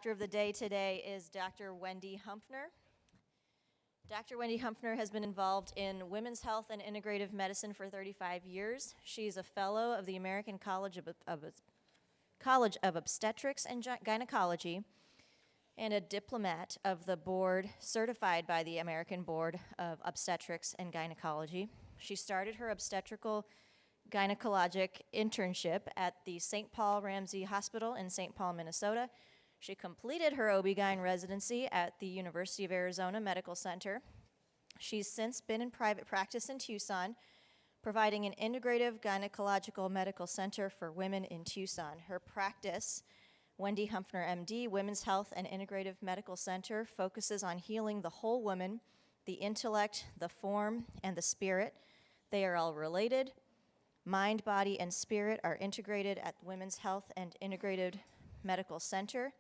Doctor of the day today is Dr. Wendy Humphrner. Dr. Wendy Humphrner has been involved in women's health and integrative medicine for 35 years. She's a fellow of the American College of Obstetrics and Gynecology and a diplomat of the board certified by the American Board of Obstetrics and Gynecology. She started her obstetrical gynecologic internship at the St. Paul Ramsey Hospital in St. Paul, Minnesota. She completed her OB-GYN residency at the University of Arizona Medical Center. She's since been in private practice in Tucson, providing an integrative gynecological medical center for women in Tucson. Her practice, Wendy Humphrner, MD, Women's Health and Integrative Medical Center, focuses on healing the whole woman, the intellect, the form, and the spirit. They are all related. Mind, body, and spirit are integrated at Women's Health and Integrated Medical Center.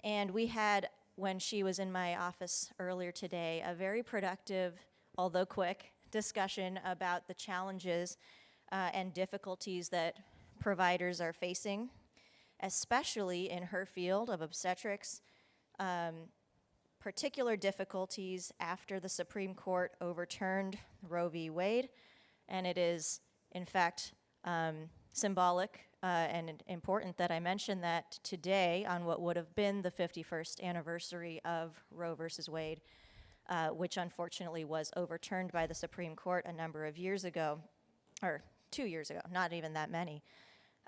And we had, when she was in my office earlier today, a very productive, although quick, discussion about the challenges and difficulties that providers are facing, especially in her field of obstetrics, particular difficulties after the Supreme Court overturned Roe v. Wade, and it is, in fact, symbolic and important that I mention that today on what would have been the 51st anniversary of Roe versus Wade, which unfortunately was overturned by the Supreme Court a number of years ago, or 2 years ago, not even that many.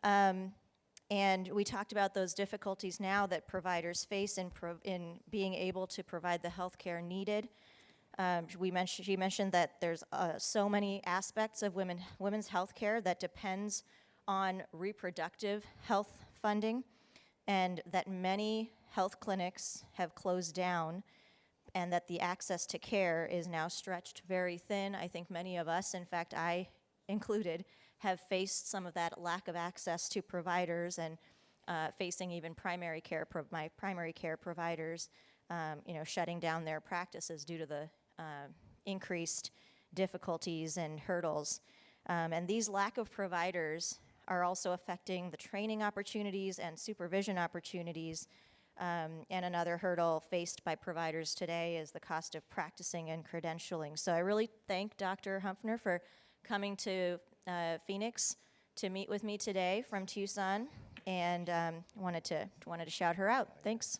And we talked about those difficulties now that providers face in being able to provide the health care needed. She mentioned that there's so many aspects of women's health care that depends on reproductive health funding, and that many health clinics have closed down, and that the access to care is now stretched very thin. I think many of us, in fact I included, have faced some of that lack of access to providers and facing even my primary care providers, shutting down their practices due to the increased difficulties and hurdles. And these lack of providers are also affecting the training opportunities and supervision opportunities. And another hurdle faced by providers today is the cost of practicing and credentialing. So I really thank Dr. Humphrner for coming to Phoenix to meet with me today from Tucson, and wanted to shout her out. Thanks.